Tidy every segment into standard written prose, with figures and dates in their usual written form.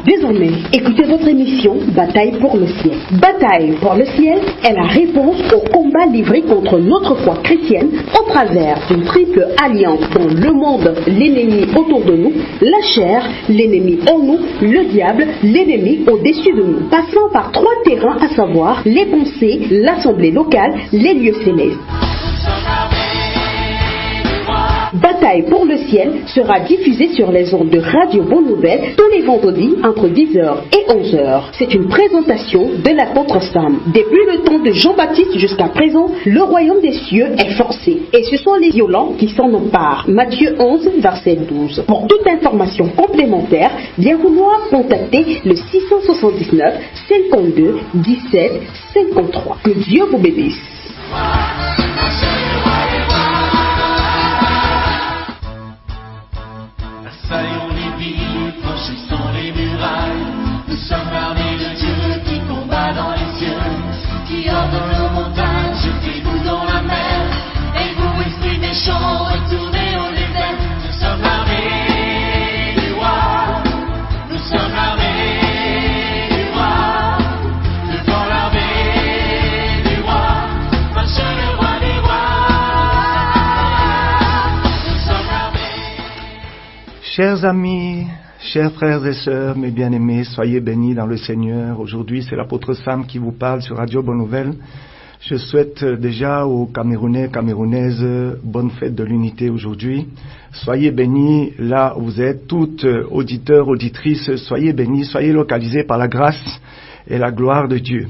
Désormais, écoutez votre émission Bataille pour le ciel. Bataille pour le ciel est la réponse au combat livré contre notre foi chrétienne au travers d'une triple alliance dont le monde, l'ennemi autour de nous, la chair, l'ennemi en nous, le diable, l'ennemi au-dessus de nous, passant par 3 terrains à savoir les pensées, l'assemblée locale, les lieux célestes. Bataille pour le ciel sera diffusée sur les ondes de Radio Bonne Nouvelle tous les vendredis entre 10h et 11h. C'est une présentation de l'apôtre Sam. Depuis le temps de Jean-Baptiste jusqu'à présent, le royaume des cieux est forcé. Et ce sont les violents qui s'en emparent. Matthieu 11, verset 12. Pour toute information complémentaire, bien vouloir contacter le 679 52 17 53. Que Dieu vous bénisse. Assaillons les villes, franchissons les murailles. Nous sommes l'armée de Dieu qui combat dans les cieux, qui ordonne nos montagnes, jetez-vous dans la mer. Et vous, esprits méchants, retournez au désert. Nous sommes l'armée du roi. Nous sommes l'armée du roi. Devant l'armée du roi, marche le roi des rois. Nous sommes l'armée. Chers amis, chers frères et sœurs, mes bien-aimés, soyez bénis dans le Seigneur. Aujourd'hui, c'est l'apôtre Sam qui vous parle sur Radio Bonne Nouvelle. Je souhaite déjà aux Camerounais, Camerounaises, bonne fête de l'unité aujourd'hui. Soyez bénis là où vous êtes, toutes auditeurs, auditrices, soyez bénis, soyez localisés par la grâce et la gloire de Dieu.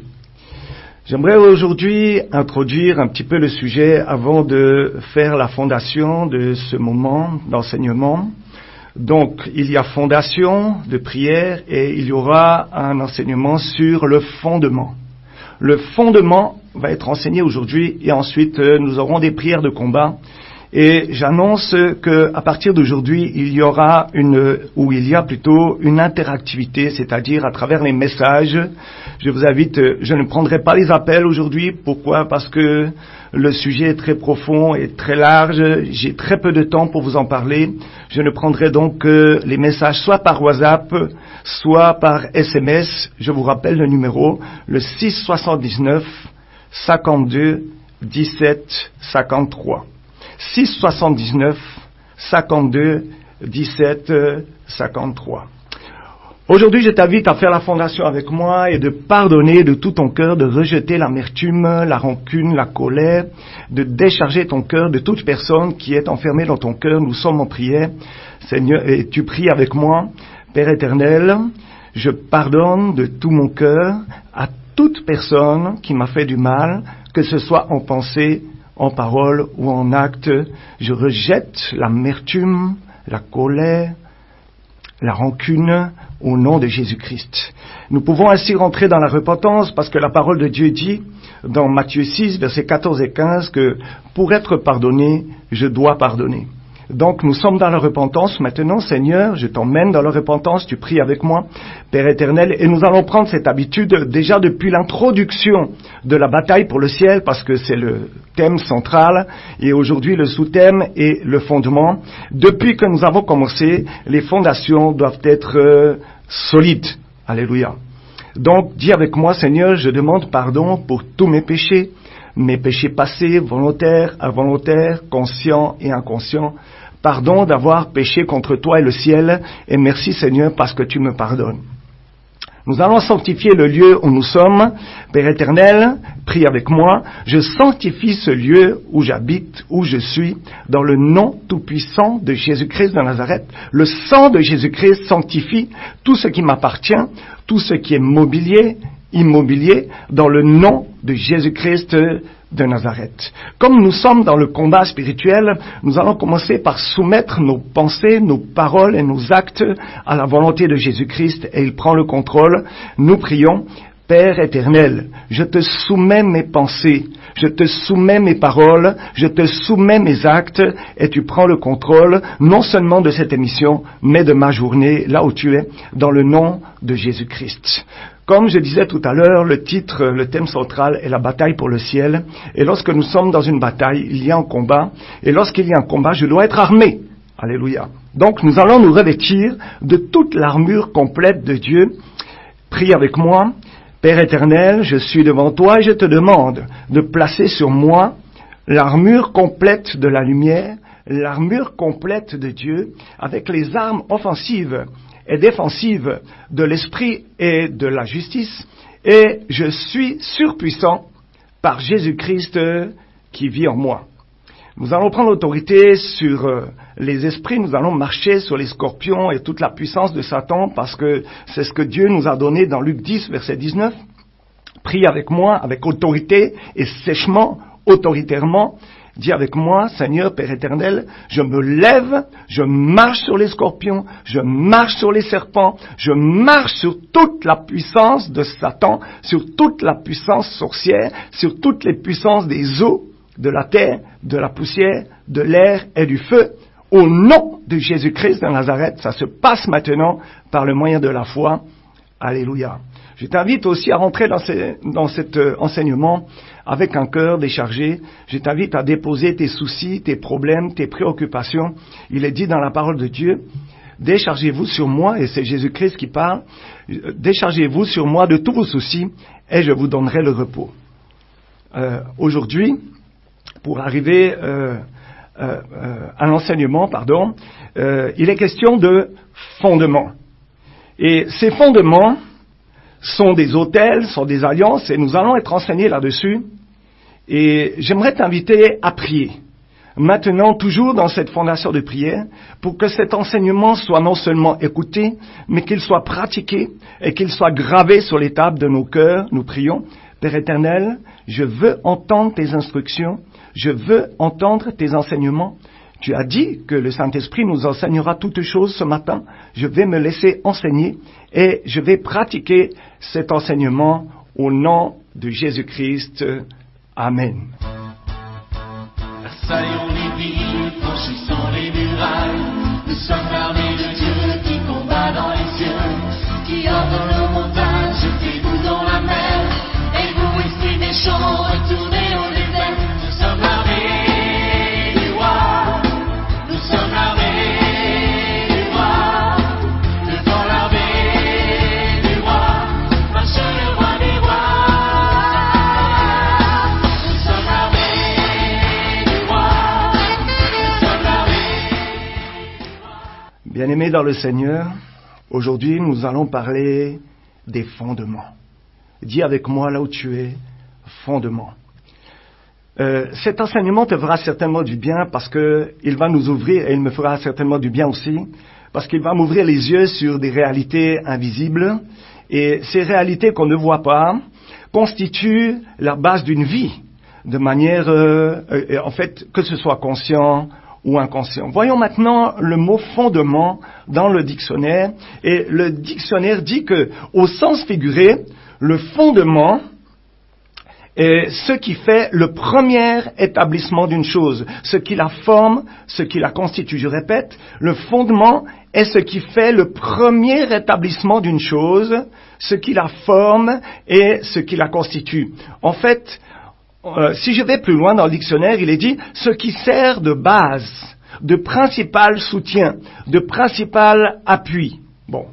J'aimerais aujourd'hui introduire un petit peu le sujet avant de faire la fondation de ce moment d'enseignement. Donc, il y a fondation de prière et il y aura un enseignement sur le fondement. Le fondement va être enseigné aujourd'hui et ensuite nous aurons des prières de combat. Et j'annonce que à partir d'aujourd'hui, il y a plutôt une interactivité, c'est-à-dire à travers les messages. Je vous invite, je ne prendrai pas les appels aujourd'hui. Pourquoi? Parce que le sujet est très profond et très large. J'ai très peu de temps pour vous en parler. Je ne prendrai donc que les messages soit par WhatsApp, soit par SMS. Je vous rappelle le numéro, le 679 52 17 53. 679 52 17 53. Aujourd'hui, je t'invite à faire la fondation avec moi et de pardonner de tout ton cœur, de rejeter l'amertume, la rancune, la colère, de décharger ton cœur de toute personne qui est enfermée dans ton cœur. Nous sommes en prière. Seigneur, et tu pries avec moi. Père éternel, je pardonne de tout mon cœur à toute personne qui m'a fait du mal, que ce soit en pensée, en parole ou en acte. Je rejette l'amertume, la colère, la rancune au nom de Jésus-Christ. Nous pouvons ainsi rentrer dans la repentance parce que la parole de Dieu dit dans Matthieu 6, versets 14 et 15 que pour être pardonné, je dois pardonner. Donc nous sommes dans la repentance. Maintenant, Seigneur, je t'emmène dans la repentance, tu pries avec moi, Père éternel, et nous allons prendre cette habitude déjà depuis l'introduction de la bataille pour le ciel, parce que c'est le thème central, et aujourd'hui le sous-thème est le fondement. Depuis que nous avons commencé, les fondations doivent être solides. Alléluia. Donc, dis avec moi, Seigneur, je demande pardon pour tous mes péchés passés, volontaires, involontaires, conscients et inconscients. Pardon d'avoir péché contre toi et le ciel, et merci Seigneur parce que tu me pardonnes. Nous allons sanctifier le lieu où nous sommes. Père éternel, prie avec moi. Je sanctifie ce lieu où j'habite, où je suis, dans le nom tout-puissant de Jésus-Christ de Nazareth. Le sang de Jésus-Christ sanctifie tout ce qui m'appartient, tout ce qui est mobilier, immobilier, dans le nom de Jésus-Christ de Nazareth. Comme nous sommes dans le combat spirituel, nous allons commencer par soumettre nos pensées, nos paroles et nos actes à la volonté de Jésus-Christ et il prend le contrôle. Nous prions, Père éternel, je te soumets mes pensées, je te soumets mes paroles, je te soumets mes actes et tu prends le contrôle non seulement de cette émission, mais de ma journée, là où tu es, dans le nom de Jésus-Christ. Comme je disais tout à l'heure, le thème central est la bataille pour le ciel. Et lorsque nous sommes dans une bataille, il y a un combat. Et lorsqu'il y a un combat, je dois être armé. Alléluia. Donc nous allons nous revêtir de toute l'armure complète de Dieu. Prie avec moi. Père éternel, je suis devant toi et je te demande de placer sur moi l'armure complète de la lumière, l'armure complète de Dieu, avec les armes offensives et défensives de l'esprit et de la justice, et je suis surpuissant par Jésus-Christ qui vit en moi. Nous allons prendre l'autorité sur les esprits, nous allons marcher sur les scorpions et toute la puissance de Satan, parce que c'est ce que Dieu nous a donné dans Luc 10, verset 19. Prie avec moi, avec autorité et sèchement, autoritairement. Dis avec moi, Seigneur, Père éternel, je me lève, je marche sur les scorpions, je marche sur les serpents, je marche sur toute la puissance de Satan, sur toute la puissance sorcière, sur toutes les puissances des eaux, de la terre, de la poussière, de l'air et du feu. Au nom de Jésus-Christ de Nazareth, ça se passe maintenant par le moyen de la foi. Alléluia. Je t'invite aussi à rentrer dans cet enseignement avec un cœur déchargé. Je t'invite à déposer tes soucis, tes problèmes, tes préoccupations. Il est dit dans la parole de Dieu, déchargez-vous sur moi, et c'est Jésus-Christ qui parle, déchargez-vous sur moi de tous vos soucis et je vous donnerai le repos. Aujourd'hui, pour arriver à l'enseignement, il est question de fondements. Et ces fondements sont des autels, sont des alliances, et nous allons être enseignés là-dessus. Et j'aimerais t'inviter à prier. Maintenant, toujours dans cette fondation de prière, pour que cet enseignement soit non seulement écouté, mais qu'il soit pratiqué et qu'il soit gravé sur les tables de nos cœurs. Nous prions. Père éternel, je veux entendre tes instructions, je veux entendre tes enseignements. Tu as dit que le Saint-Esprit nous enseignera toutes choses ce matin. Je vais me laisser enseigner et je vais pratiquer cet enseignement au nom de Jésus-Christ. Amen. Assaillons les villes, franchissons les murailles. Nous sommes l'armée de Dieu qui combat dans les cieux, qui ordonne nos montagnes, jetez-vous dans la mer. Et vous, esprits méchants, retournez au désert. Nous sommes l'armée du roi. Nous sommes l'armée du roi. Devant l'armée du roi, marche le roi des rois. Nous sommes l'armée du roi. Nous sommes l'armée du roi. Bien-aimés dans le Seigneur, aujourd'hui nous allons parler des fondements. Dis avec moi là où tu es, fondement. Cet enseignement te fera certainement du bien parce que il va nous ouvrir, et il me fera certainement du bien aussi, parce qu'il va m'ouvrir les yeux sur des réalités invisibles, et ces réalités qu'on ne voit pas constituent la base d'une vie, de manière, en fait, que ce soit conscient ou inconscient. Voyons maintenant le mot fondement dans le dictionnaire, et le dictionnaire dit que, au sens figuré, le fondement est ce qui fait le premier établissement d'une chose, ce qui la forme, ce qui la constitue. Je répète, le fondement est ce qui fait le premier établissement d'une chose, ce qui la forme et ce qui la constitue. En fait, si je vais plus loin dans le dictionnaire, il est dit ce qui sert de base, de principal soutien, de principal appui. Bon.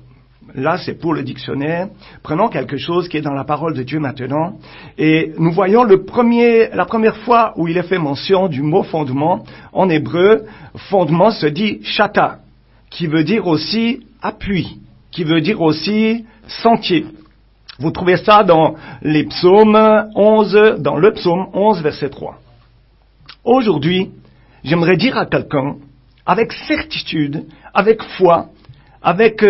Là, c'est pour le dictionnaire. Prenons quelque chose qui est dans la parole de Dieu maintenant. Et nous voyons la première fois où il est fait mention du mot fondement. En hébreu, fondement se dit chata, qui veut dire aussi appui, qui veut dire aussi sentier. Vous trouvez ça dans les psaumes 11, dans le psaume 11, verset 3. Aujourd'hui, j'aimerais dire à quelqu'un, avec certitude, avec foi, avec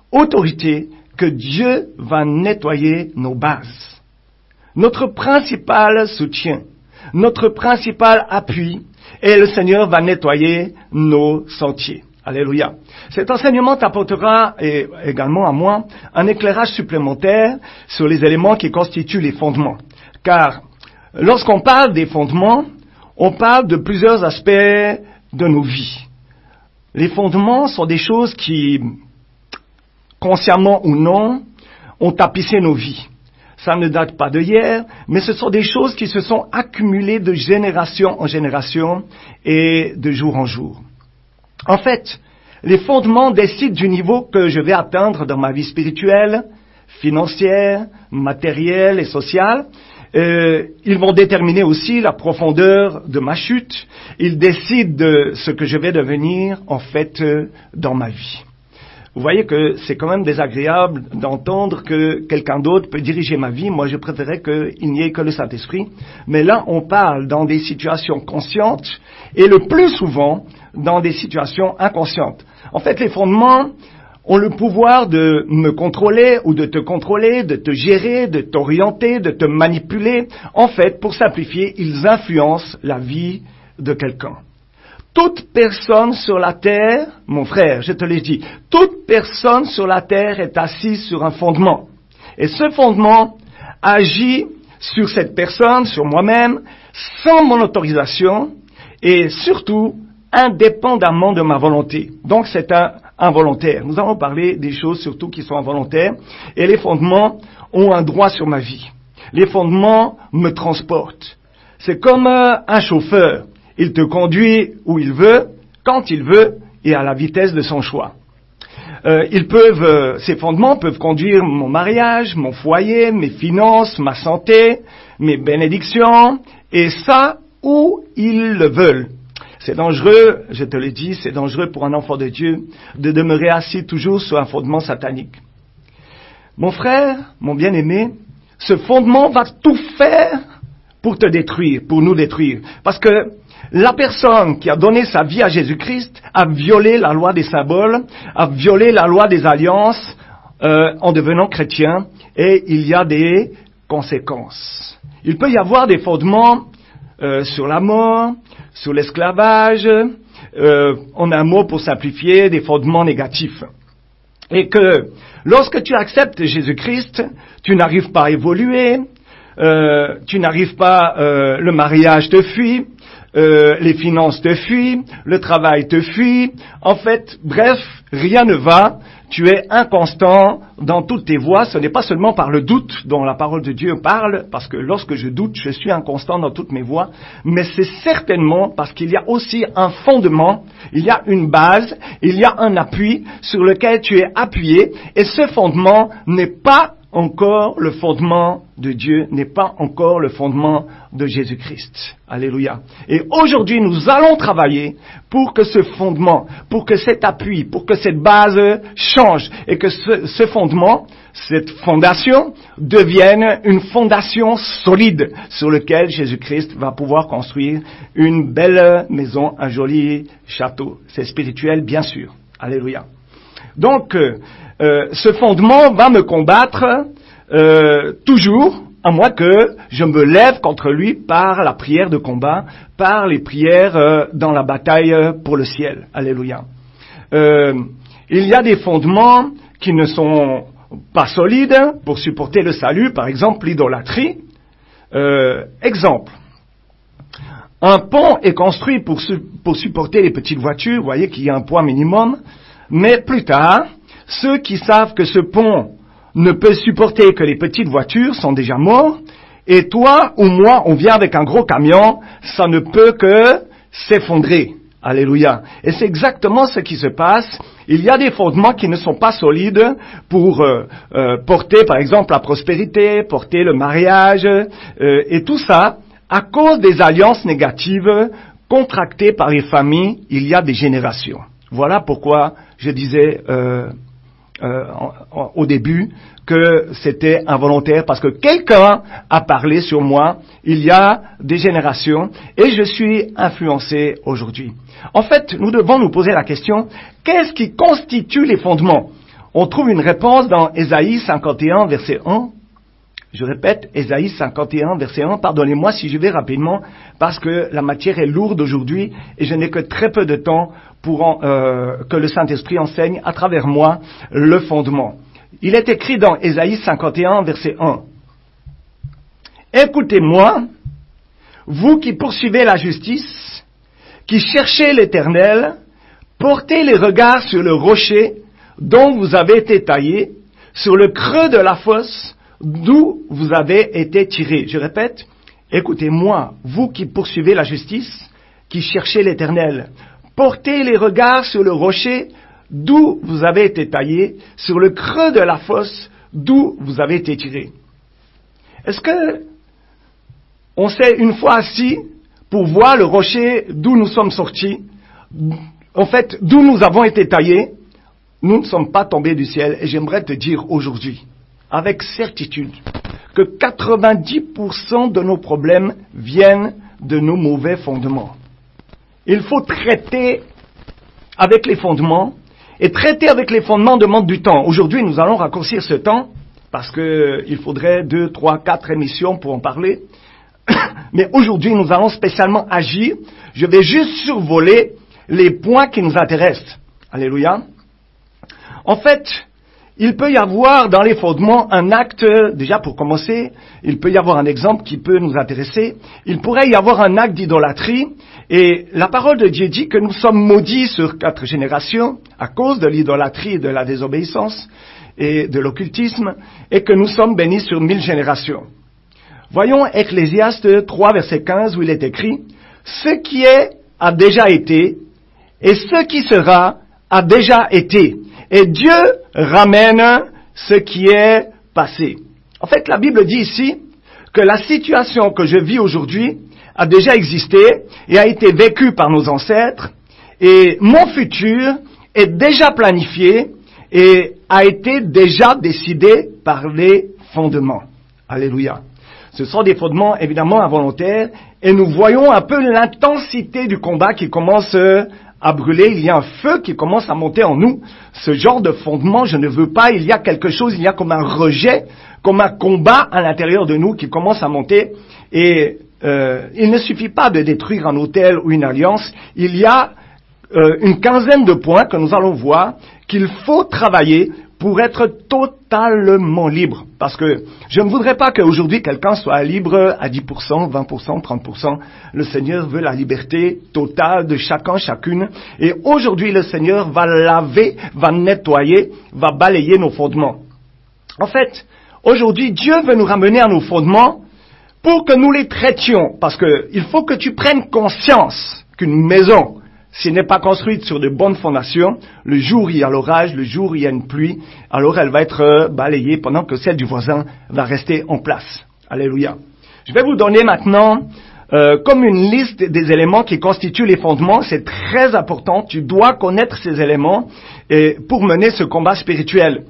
autorité, que Dieu va nettoyer nos bases. Notre principal soutien, notre principal appui, et le Seigneur va nettoyer nos sentiers. Alléluia. Cet enseignement t'apportera, et également à moi, un éclairage supplémentaire sur les éléments qui constituent les fondements. Car lorsqu'on parle des fondements, on parle de plusieurs aspects de nos vies. Les fondements sont des choses qui, consciemment ou non, ont tapissé nos vies. Ça ne date pas d'hier, mais ce sont des choses qui se sont accumulées de génération en génération et de jour en jour. En fait, les fondements décident du niveau que je vais atteindre dans ma vie spirituelle, financière, matérielle et sociale. Ils vont déterminer aussi la profondeur de ma chute. Ils décident de ce que je vais devenir, en fait, dans ma vie. Vous voyez que c'est quand même désagréable d'entendre que quelqu'un d'autre peut diriger ma vie. Moi, je préférerais qu'il n'y ait que le Saint-Esprit. Mais là, on parle dans des situations conscientes et le plus souvent dans des situations inconscientes. En fait, les fondements ont le pouvoir de me contrôler ou de te gérer, de t'orienter, de te manipuler. En fait, pour simplifier, ils influencent la vie de quelqu'un. Toute personne sur la terre, mon frère, je te l'ai dit, toute personne sur la terre est assise sur un fondement. Et ce fondement agit sur cette personne, sur moi-même, sans mon autorisation et surtout indépendamment de ma volonté. Donc c'est involontaire. Nous allons parler des choses surtout qui sont involontaires. Et les fondements ont un droit sur ma vie. Les fondements me transportent. C'est comme un chauffeur. Il te conduit où il veut, quand il veut, et à la vitesse de son choix. Ces fondements peuvent conduire mon mariage, mon foyer, mes finances, ma santé, mes bénédictions, et ça où ils le veulent. C'est dangereux, je te l'ai dit, c'est dangereux pour un enfant de Dieu de demeurer assis toujours sur un fondement satanique. Mon frère, mon bien-aimé, ce fondement va tout faire pour te détruire, pour nous détruire. Parce que la personne qui a donné sa vie à Jésus-Christ a violé la loi des symboles, a violé la loi des alliances en devenant chrétien, et il y a des conséquences. Il peut y avoir des fondements sur la mort, sur l'esclavage, en un mot pour simplifier, des fondements négatifs. Et que lorsque tu acceptes Jésus-Christ, tu n'arrives pas à évoluer, tu n'arrives pas, le mariage te fuit, les finances te fuient, le travail te fuit. En fait, bref, rien ne va. Tu es inconstant dans toutes tes voies. Ce n'est pas seulement par le doute dont la parole de Dieu parle, parce que lorsque je doute, je suis inconstant dans toutes mes voies, mais c'est certainement parce qu'il y a aussi un fondement, il y a une base, il y a un appui sur lequel tu es appuyé, et ce fondement n'est pas encore le fondement de Dieu, n'est pas encore le fondement de Jésus-Christ. Alléluia. Et aujourd'hui, nous allons travailler pour que ce fondement, pour que cet appui, pour que cette base change et que ce fondement, cette fondation devienne une fondation solide sur laquelle Jésus-Christ va pouvoir construire une belle maison, un joli château. C'est spirituel, bien sûr. Alléluia. Donc, ce fondement va me combattre toujours, à moins que je me lève contre lui par la prière de combat, par les prières dans la bataille pour le ciel. Alléluia. Il y a des fondements qui ne sont pas solides pour supporter le salut, par exemple l'idolâtrie. Exemple. Un pont est construit pour supporter les petites voitures, vous voyez qu'il y a un poids minimum, mais plus tard, ceux qui savent que ce pont ne peut supporter que les petites voitures sont déjà morts, et toi ou moi, on vient avec un gros camion, ça ne peut que s'effondrer. Alléluia. Et c'est exactement ce qui se passe. Il y a des fondements qui ne sont pas solides pour porter, par exemple, la prospérité, porter le mariage, et tout ça, à cause des alliances négatives contractées par les familles il y a des générations. Voilà pourquoi je disais au début que c'était involontaire, parce que quelqu'un a parlé sur moi il y a des générations et je suis influencé aujourd'hui. En fait, nous devons nous poser la question, qu'est-ce qui constitue les fondements? On trouve une réponse dans Ésaïe 51, verset 1. Je répète, Ésaïe 51, verset 1. Pardonnez-moi si je vais rapidement, parce que la matière est lourde aujourd'hui et je n'ai que très peu de temps pour que le Saint-Esprit enseigne à travers moi le fondement. Il est écrit dans Ésaïe 51, verset 1. Écoutez-moi, vous qui poursuivez la justice, qui cherchez l'Éternel, portez les regards sur le rocher dont vous avez été taillé, sur le creux de la fosse d'où vous avez été tiré. Je répète, écoutez-moi, vous qui poursuivez la justice, qui cherchez l'Éternel, Portez les regards sur le rocher d'où vous avez été taillé, sur le creux de la fosse d'où vous avez été tiré. Est-ce que on s'est une fois assis pour voir le rocher d'où nous sommes sortis, en fait, d'où nous avons été taillés? Nous ne sommes pas tombés du ciel, et j'aimerais te dire aujourd'hui, avec certitude, que 90% de nos problèmes viennent de nos mauvais fondements. Il faut traiter avec les fondements, et traiter avec les fondements demande du temps. Aujourd'hui, nous allons raccourcir ce temps, parce qu'il faudrait 2, 3, 4 émissions pour en parler. Mais aujourd'hui, nous allons spécialement agir. Je vais juste survoler les points qui nous intéressent. Alléluia. En fait, il peut y avoir dans les fondements un acte, déjà pour commencer, il peut y avoir un exemple qui peut nous intéresser. Il pourrait y avoir un acte d'idolâtrie, et la parole de Dieu dit que nous sommes maudits sur 4 générations à cause de l'idolâtrie et de la désobéissance et de l'occultisme, et que nous sommes bénis sur 1000 générations. Voyons Ecclésiaste 3, verset 15, où il est écrit « Ce qui est a déjà été, et ce qui sera a déjà été. Et Dieu ramène ce qui est passé. » En fait, la Bible dit ici que la situation que je vis aujourd'hui a déjà existé et a été vécue par nos ancêtres, et mon futur est déjà planifié et a été déjà décidé par les fondements. Alléluia. Ce sont des fondements évidemment involontaires, et nous voyons un peu l'intensité du combat qui commence à brûler. Il y a un feu qui commence à monter en nous. Ce genre de fondement, je ne veux pas. Il y a quelque chose, il y a comme un rejet, comme un combat à l'intérieur de nous qui commence à monter. Et il ne suffit pas de détruire un autel ou une alliance. Il y a une quinzaine de points que nous allons voir qu'il faut travailler pour être totalement libre. Parce que je ne voudrais pas qu'aujourd'hui quelqu'un soit libre à 10%, 20%, 30%. Le Seigneur veut la liberté totale de chacun, chacune. Et aujourd'hui, le Seigneur va laver, va nettoyer, va balayer nos fondements. En fait, aujourd'hui, Dieu veut nous ramener à nos fondements pour que nous les traitions. Parce que il faut que tu prennes conscience qu'une maison, si elle n'est pas construite sur de bonnes fondations, le jour où il y a l'orage, le jour où il y a une pluie, alors elle va être balayée pendant que celle du voisin va rester en place. Alléluia. Je vais vous donner maintenant comme une liste des éléments qui constituent les fondements. C'est très important. Tu dois connaître ces éléments pour mener ce combat spirituel.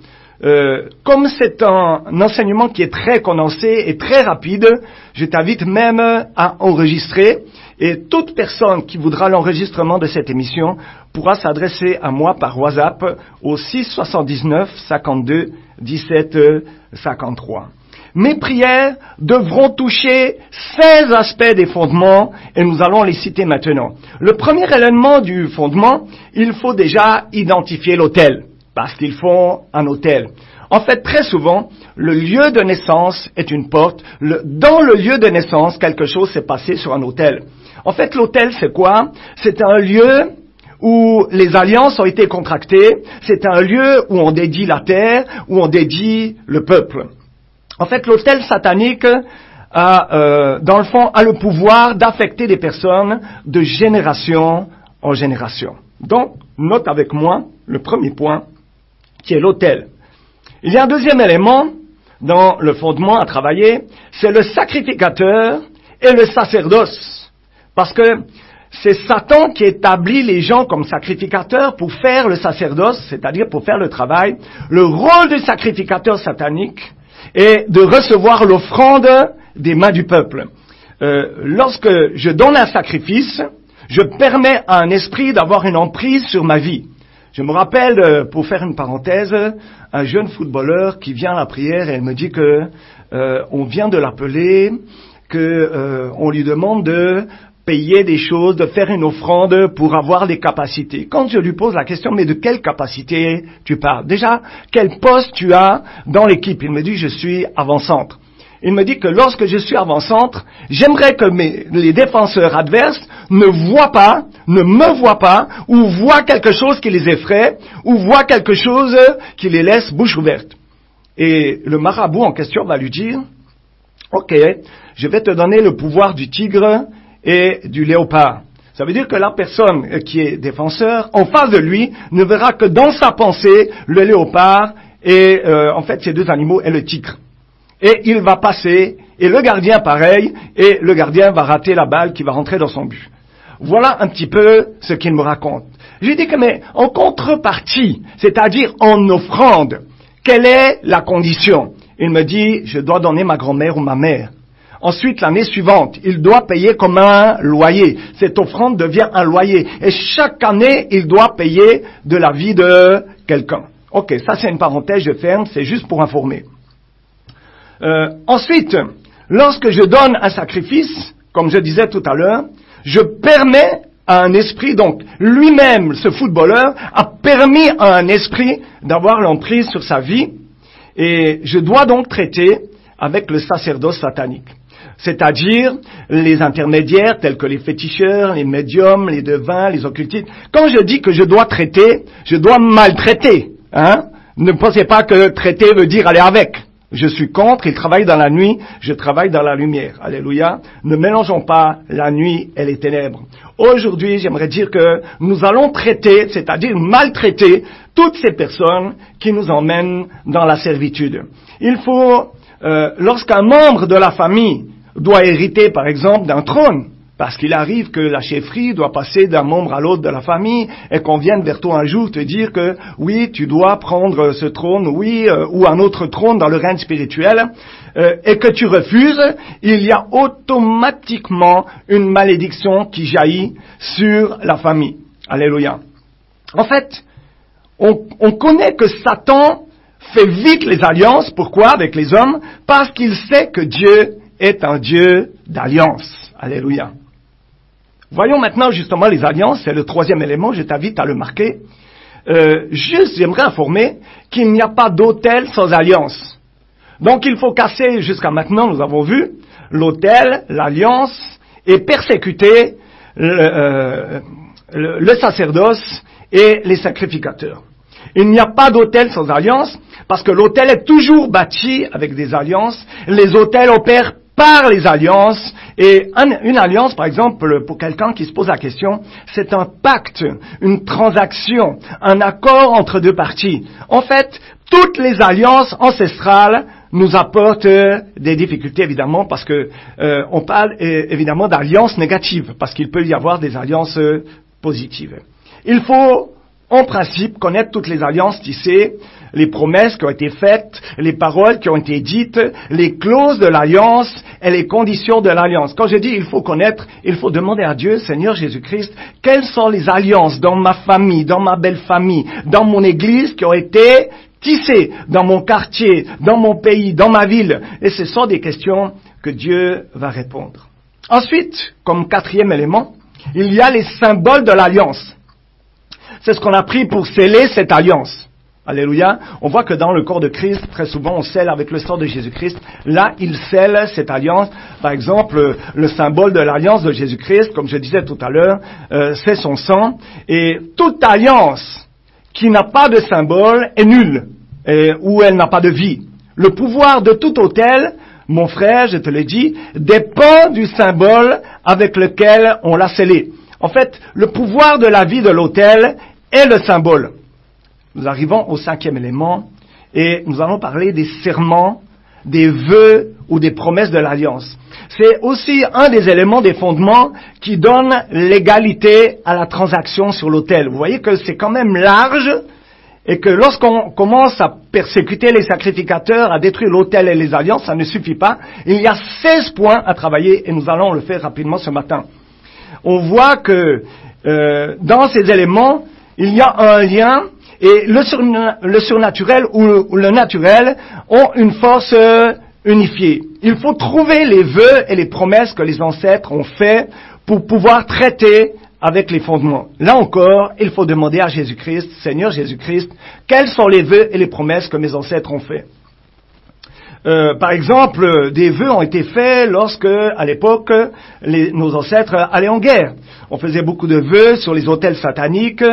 Comme c'est un enseignement qui est très condensé et très rapide, je t'invite même à enregistrer, et toute personne qui voudra l'enregistrement de cette émission pourra s'adresser à moi par WhatsApp au 679 52 17 53. Mes prières devront toucher 16 aspects des fondements, et nous allons les citer maintenant. Le premier élément du fondement, il faut déjà identifier l'autel, parce qu'il faut un autel. En fait, très souvent, le lieu de naissance est une porte. Dans le lieu de naissance, quelque chose s'est passé sur un autel. En fait, l'autel, c'est quoi? C'est un lieu où les alliances ont été contractées. C'est un lieu où on dédie la terre, où on dédie le peuple. En fait, l'autel satanique dans le fond, a le pouvoir d'affecter des personnes de génération en génération. Donc, note avec moi le premier point, qui est l'autel. Il y a un deuxième élément dans le fondement à travailler, c'est le sacrificateur et le sacerdoce. Parce que c'est Satan qui établit les gens comme sacrificateurs pour faire le sacerdoce, c'est-à-dire pour faire le travail. Le rôle du sacrificateur satanique est de recevoir l'offrande des mains du peuple. Lorsque je donne un sacrifice, je permets à un esprit d'avoir une emprise sur ma vie. Je me rappelle, pour faire une parenthèse, un jeune footballeur qui vient à la prière et elle me dit que on vient de l'appeler, que on lui demande de payer des choses, de faire une offrande pour avoir des capacités. Quand je lui pose la question, mais de quelle capacité tu parles? Déjà, quel poste tu as dans l'équipe? Il me dit, je suis avant-centre. Il me dit que lorsque je suis avant-centre, j'aimerais que les défenseurs adverses ne me voient pas, ou voient quelque chose qui les effraie, ou voient quelque chose qui les laisse bouche ouverte. Et le marabout en question va lui dire, ok, je vais te donner le pouvoir du tigre et du léopard. Ça veut dire que la personne qui est défenseur, en face de lui, ne verra que dans sa pensée le léopard et en fait ces deux animaux et le tigre. Et il va passer, et le gardien pareil, et le gardien va rater la balle qui va rentrer dans son but. Voilà un petit peu ce qu'il me raconte. J'ai dit que mais en contrepartie, c'est-à-dire en offrande, quelle est la condition? Il me dit, je dois donner ma grand-mère ou ma mère. Ensuite, l'année suivante, il doit payer comme un loyer. Cette offrande devient un loyer. Et chaque année, il doit payer de la vie de quelqu'un. Ok, ça c'est une parenthèse, je ferme, c'est juste pour informer. Ensuite, lorsque je donne un sacrifice, comme je disais tout à l'heure, je permets à un esprit, donc lui-même, ce footballeur, a permis à un esprit d'avoir l'emprise sur sa vie, et je dois donc traiter avec le sacerdoce satanique. C'est-à-dire les intermédiaires tels que les féticheurs, les médiums, les devins, les occultistes. Quand je dis que je dois traiter, je dois maltraiter. Ne pensez pas que traiter veut dire aller avec. Je suis contre, ils travaillent dans la nuit, je travaille dans la lumière. Alléluia. Ne mélangeons pas la nuit et les ténèbres. Aujourd'hui, j'aimerais dire que nous allons traiter, c'est-à-dire maltraiter, toutes ces personnes qui nous emmènent dans la servitude. Il faut, lorsqu'un membre de la famille doit hériter, par exemple, d'un trône, parce qu'il arrive que la chefferie doit passer d'un membre à l'autre de la famille et qu'on vienne vers toi un jour te dire que oui, tu dois prendre ce trône, oui, ou un autre trône dans le règne spirituel, et que tu refuses, il y a automatiquement une malédiction qui jaillit sur la famille. Alléluia. En fait, on connaît que Satan fait vite les alliances. Pourquoi avec les hommes? Parce qu'il sait que Dieu est un Dieu d'alliance. Alléluia. Voyons maintenant justement les alliances, c'est le troisième élément, je t'invite à le marquer. J'aimerais informer qu'il n'y a pas d'autel sans alliance. Donc il faut casser, jusqu'à maintenant nous avons vu, l'autel, l'alliance, et persécuter le sacerdoce et les sacrificateurs. Il n'y a pas d'autel sans alliance, parce que l'autel est toujours bâti avec des alliances. Les autels opèrent par les alliances. Et une alliance, par exemple, pour quelqu'un qui se pose la question, c'est un pacte, une transaction, un accord entre deux parties. En fait, toutes les alliances ancestrales nous apportent des difficultés, évidemment, parce que on parle évidemment d'alliances négatives, parce qu'il peut y avoir des alliances positives. Il faut, en principe, connaître toutes les alliances tissées, les promesses qui ont été faites, les paroles qui ont été dites, les clauses de l'alliance et les conditions de l'alliance. Quand je dis il faut connaître, il faut demander à Dieu, Seigneur Jésus-Christ, quelles sont les alliances dans ma famille, dans ma belle famille, dans mon église qui ont été tissées, dans mon quartier, dans mon pays, dans ma ville. Et ce sont des questions que Dieu va répondre. Ensuite, comme quatrième élément, il y a les symboles de l'alliance. C'est ce qu'on a pris pour sceller cette alliance. Alléluia. On voit que dans le corps de Christ, très souvent, on scelle avec le sang de Jésus-Christ. Là, il scelle cette alliance. Par exemple, le symbole de l'alliance de Jésus-Christ, comme je disais tout à l'heure, c'est son sang. Et toute alliance qui n'a pas de symbole est nulle, ou elle n'a pas de vie. Le pouvoir de tout autel, mon frère, je te l'ai dit, dépend du symbole avec lequel on l'a scellé. En fait, le pouvoir de la vie de l'autel est le symbole. Nous arrivons au cinquième élément et nous allons parler des serments, des vœux ou des promesses de l'alliance. C'est aussi un des éléments, des fondements qui donnent l'égalité à la transaction sur l'autel. Vous voyez que c'est quand même large et que lorsqu'on commence à persécuter les sacrificateurs, à détruire l'autel et les alliances, ça ne suffit pas. Il y a 16 points à travailler et nous allons le faire rapidement ce matin. On voit que dans ces éléments, il y a un lien. Et le surnaturel ou le naturel ont une force unifiée. Il faut trouver les vœux et les promesses que les ancêtres ont fait pour pouvoir traiter avec les fondements. Là encore, il faut demander à Jésus-Christ, Seigneur Jésus-Christ, quels sont les vœux et les promesses que mes ancêtres ont fait. Par exemple, des vœux ont été faits lorsque, à l'époque, nos ancêtres allaient en guerre. On faisait beaucoup de vœux sur les autels sataniques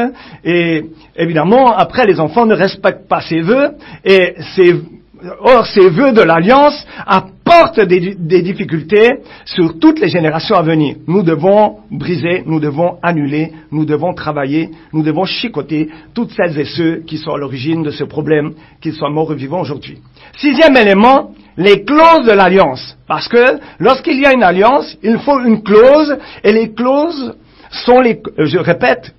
et évidemment, après, les enfants ne respectent pas ces vœux et Or, ces vœux de l'alliance apportent des difficultés sur toutes les générations à venir. Nous devons briser, nous devons annuler, nous devons travailler, nous devons chicoter toutes celles et ceux qui sont à l'origine de ce problème, qu'ils soient morts ou vivants aujourd'hui. 6e élément, les clauses de l'alliance. Parce que lorsqu'il y a une alliance, il faut une clause, et les clauses sont je répète,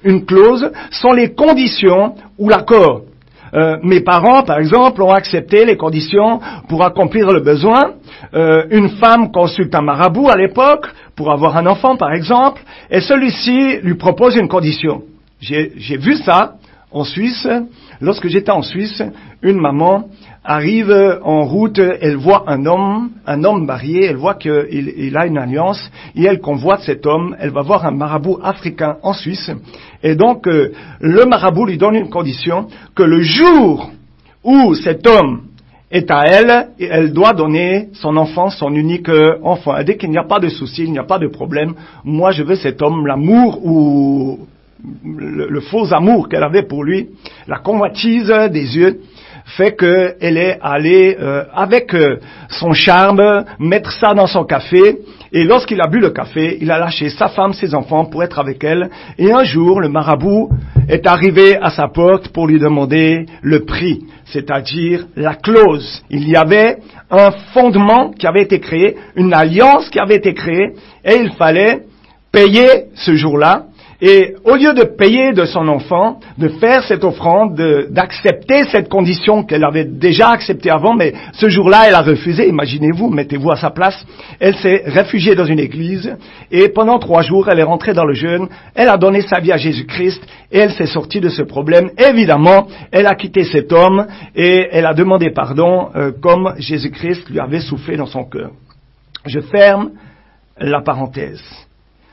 une clause sont les conditions ou l'accord. Mes parents, par exemple, ont accepté les conditions pour accomplir le besoin. Une femme consulte un marabout à l'époque pour avoir un enfant, par exemple, et celui-ci lui propose une condition. J'ai vu ça en Suisse. Lorsque j'étais en Suisse, une maman arrive en route, elle voit un homme marié, elle voit qu'il a une alliance, et elle convoite cet homme, elle va voir un marabout africain en Suisse, et donc le marabout lui donne une condition, que le jour où cet homme est à elle, elle doit donner son enfant, son unique enfant. Et dès qu'il n'y a pas de souci, il n'y a pas de problème, moi je veux cet homme, l'amour ou le faux amour qu'elle avait pour lui, la convoitise des yeux, fait qu'elle est allée avec son charme mettre ça dans son café, et lorsqu'il a bu le café, il a lâché sa femme, ses enfants pour être avec elle, et un jour le marabout est arrivé à sa porte pour lui demander le prix, c'est-à-dire la clause. Il y avait un fondement qui avait été créé, une alliance qui avait été créée, et il fallait payer ce jour-là. Et au lieu de payer de son enfant, de faire cette offrande, d'accepter cette condition qu'elle avait déjà acceptée avant, mais ce jour-là, elle a refusé. Imaginez-vous, mettez-vous à sa place. Elle s'est réfugiée dans une église et pendant 3 jours, elle est rentrée dans le jeûne. Elle a donné sa vie à Jésus-Christ et elle s'est sortie de ce problème. Évidemment, elle a quitté cet homme et elle a demandé pardon comme Jésus-Christ lui avait soufflé dans son cœur. Je ferme la parenthèse.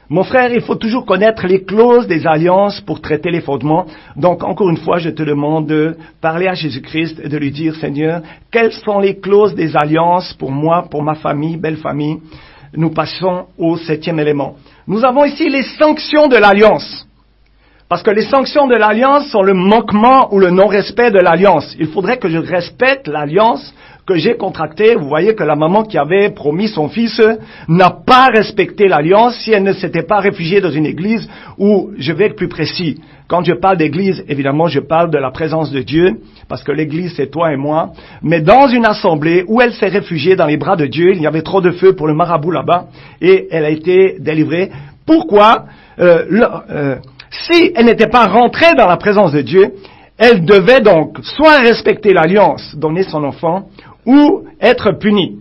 Mon frère, il faut toujours connaître les clauses des alliances pour traiter les fondements. Donc, encore une fois, je te demande de parler à Jésus-Christ et de lui dire, Seigneur, quelles sont les clauses des alliances pour moi, pour ma famille, belle famille. Nous passons au 7e élément. Nous avons ici les sanctions de l'alliance. Parce que les sanctions de l'alliance sont le manquement ou le non-respect de l'alliance. Il faudrait que je respecte l'alliance que j'ai contractée. Vous voyez que la maman qui avait promis son fils n'a pas respecté l'alliance si elle ne s'était pas réfugiée dans une église où, je vais être plus précis, quand je parle d'église, évidemment, je parle de la présence de Dieu, parce que l'église, c'est toi et moi, mais dans une assemblée où elle s'est réfugiée dans les bras de Dieu, il y avait trop de feu pour le marabout là-bas, et elle a été délivrée. Pourquoi si elle n'était pas rentrée dans la présence de Dieu, elle devait donc soit respecter l'alliance, donner son enfant, ou être punie.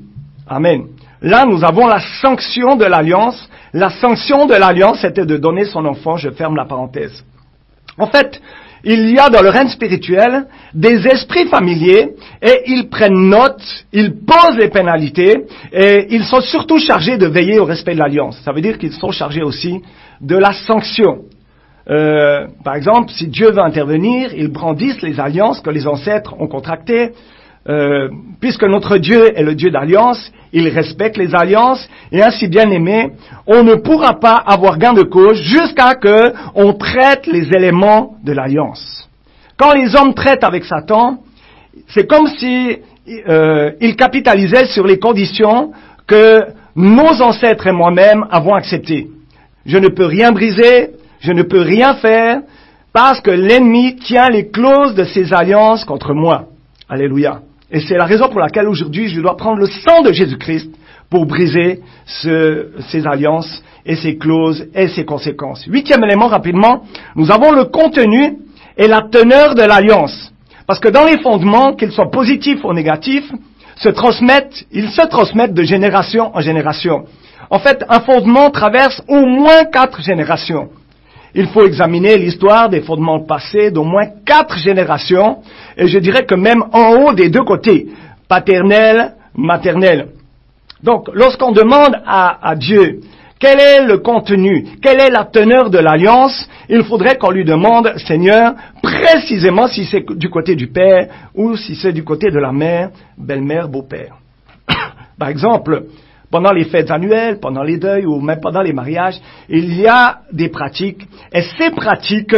Amen. Là, nous avons la sanction de l'alliance. La sanction de l'alliance était de donner son enfant. Je ferme la parenthèse. En fait, il y a dans le règne spirituel des esprits familiers et ils prennent note, ils posent les pénalités et ils sont surtout chargés de veiller au respect de l'alliance. Ça veut dire qu'ils sont chargés aussi de la sanction. Par exemple, si Dieu veut intervenir, ils brandissent les alliances que les ancêtres ont contractées. Puisque notre Dieu est le Dieu d'alliance, il respecte les alliances, et ainsi bien aimé, on ne pourra pas avoir gain de cause jusqu'à que on traite les éléments de l'alliance. Quand les hommes traitent avec Satan, c'est comme si ils capitalisaient sur les conditions que nos ancêtres et moi-même avons acceptées. Je ne peux rien briser, je ne peux rien faire, parce que l'ennemi tient les clauses de ses alliances contre moi. Alléluia. Et c'est la raison pour laquelle aujourd'hui je dois prendre le sang de Jésus-Christ pour briser ces alliances et ces clauses et ces conséquences. 8e élément rapidement, nous avons le contenu et la teneur de l'alliance. Parce que dans les fondements, qu'ils soient positifs ou négatifs, ils se transmettent de génération en génération. En fait, un fondement traverse au moins 4 générations. Il faut examiner l'histoire des fondements passés d'au moins 4 générations, et je dirais que même en haut des 2 côtés, paternel, maternel. Donc, lorsqu'on demande à Dieu quel est le contenu, quelle est la teneur de l'alliance, il faudrait qu'on lui demande, Seigneur, précisément si c'est du côté du père ou si c'est du côté de la mère, belle-mère, beau-père. Par exemple, pendant les fêtes annuelles, pendant les deuils ou même pendant les mariages, il y a des pratiques. Et ces pratiques,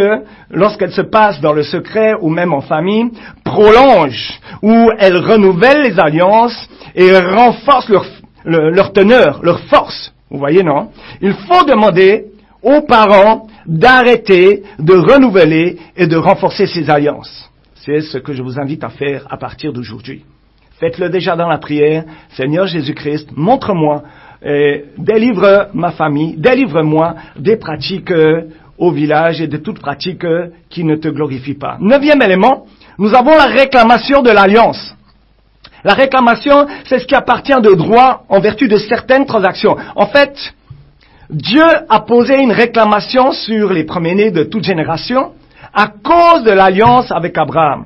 lorsqu'elles se passent dans le secret ou même en famille, prolongent ou elles renouvellent les alliances et renforcent leur teneur, leur force. Vous voyez, non? Il faut demander aux parents d'arrêter, de renouveler et de renforcer ces alliances. C'est ce que je vous invite à faire à partir d'aujourd'hui. Faites-le déjà dans la prière. Seigneur Jésus-Christ, montre-moi, délivre ma famille, délivre-moi des pratiques au village et de toutes pratiques qui ne te glorifient pas. 9e élément, nous avons la réclamation de l'alliance. La réclamation, c'est ce qui appartient de droit en vertu de certaines transactions. En fait, Dieu a posé une réclamation sur les premiers-nés de toute génération à cause de l'alliance avec Abraham.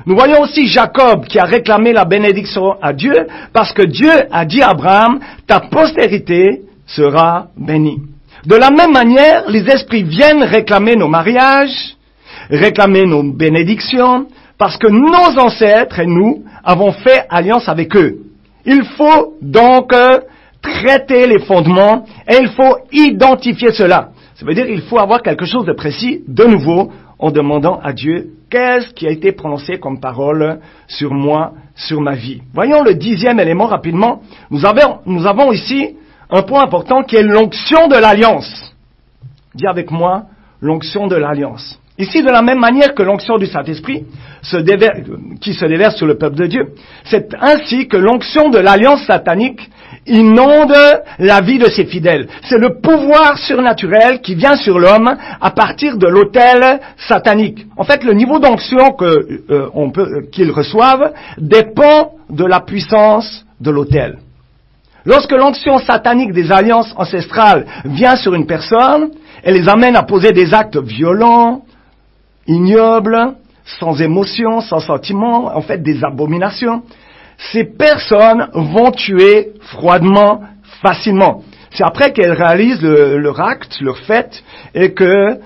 Nous voyons aussi Jacob qui a réclamé la bénédiction à Dieu parce que Dieu a dit à Abraham, ta postérité sera bénie. De la même manière, les esprits viennent réclamer nos mariages, réclamer nos bénédictions, parce que nos ancêtres et nous avons fait alliance avec eux. Il faut donc traiter les fondements et il faut identifier cela. Ça veut dire qu'il faut avoir quelque chose de précis, de nouveau, en demandant à Dieu qu'est-ce qui a été prononcé comme parole sur moi, sur ma vie. Voyons le 10e élément rapidement. Nous avons ici un point important qui est l'onction de l'alliance. Dis avec moi, l'onction de l'alliance. Ici, de la même manière que l'onction du Saint-Esprit qui se déverse sur le peuple de Dieu, c'est ainsi que l'onction de l'alliance satanique inonde la vie de ses fidèles. C'est le pouvoir surnaturel qui vient sur l'homme à partir de l'autel satanique. En fait, le niveau d'onction qu'ils reçoivent dépend de la puissance de l'autel. Lorsque l'onction satanique des alliances ancestrales vient sur une personne, elle les amène à poser des actes violents, ignobles, sans émotion, sans sentiment, en fait des abominations. Ces personnes vont tuer froidement, facilement. C'est après qu'elles réalisent leur acte, leur fait, et que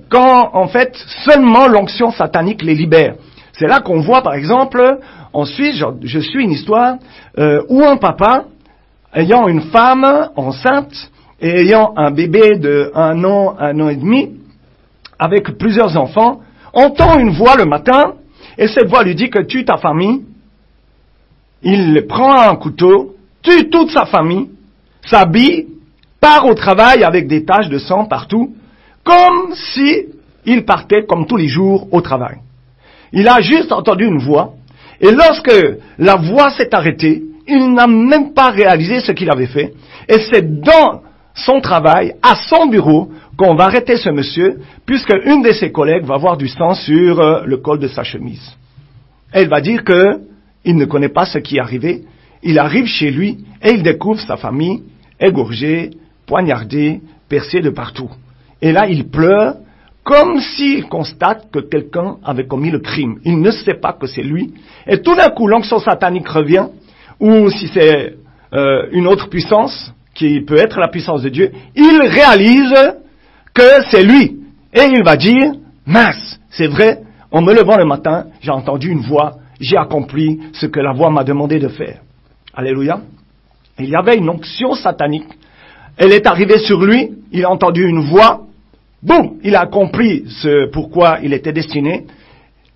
quand en fait seulement l'onction satanique les libère. C'est là qu'on voit par exemple, en Suisse, je suis une histoire où un papa ayant une femme enceinte et ayant un bébé de 1 an et demi, avec plusieurs enfants, entend une voix le matin, et cette voix lui dit que tue ta famille. Il prend un couteau, tue toute sa famille, s'habille, part au travail avec des taches de sang partout, comme si il partait comme tous les jours au travail. Il a juste entendu une voix, et lorsque la voix s'est arrêtée, il n'a même pas réalisé ce qu'il avait fait, et c'est dans son travail, à son bureau, qu'on va arrêter ce monsieur, puisque une de ses collègues va voir du sang sur le col de sa chemise. Elle va dire que il ne connaît pas ce qui est arrivé. Il arrive chez lui et il découvre sa famille égorgée, poignardée, percée de partout. Et là, il pleure comme s'il constate que quelqu'un avait commis le crime. Il ne sait pas que c'est lui. Et tout d'un coup, l'onction satanique revient, ou si c'est une autre puissance, qui peut être la puissance de Dieu, il réalise que c'est lui. Et il va dire, mince, c'est vrai, en me levant le matin, j'ai entendu une voix, j'ai accompli ce que la voix m'a demandé de faire. Alléluia. Il y avait une onction satanique. Elle est arrivée sur lui, il a entendu une voix, boum, il a compris ce pourquoi il était destiné.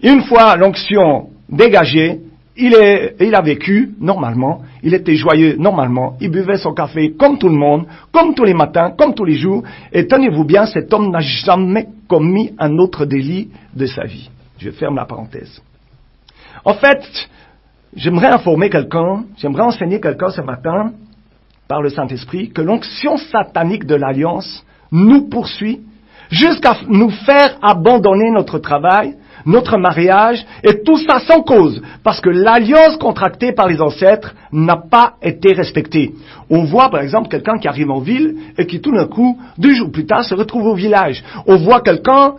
Une fois l'onction dégagée, il a vécu normalement, il était joyeux normalement, il buvait son café comme tout le monde, comme tous les matins, comme tous les jours, et tenez-vous bien, cet homme n'a jamais commis un autre délit de sa vie. Je ferme la parenthèse. En fait, j'aimerais informer quelqu'un, j'aimerais enseigner quelqu'un ce matin, par le Saint-Esprit, que l'onction satanique de l'Alliance nous poursuit jusqu'à nous faire abandonner notre travail, notre mariage, et tout ça sans cause, parce que l'alliance contractée par les ancêtres n'a pas été respectée. On voit par exemple quelqu'un qui arrive en ville et qui tout d'un coup, 2 jours plus tard, se retrouve au village. On voit quelqu'un,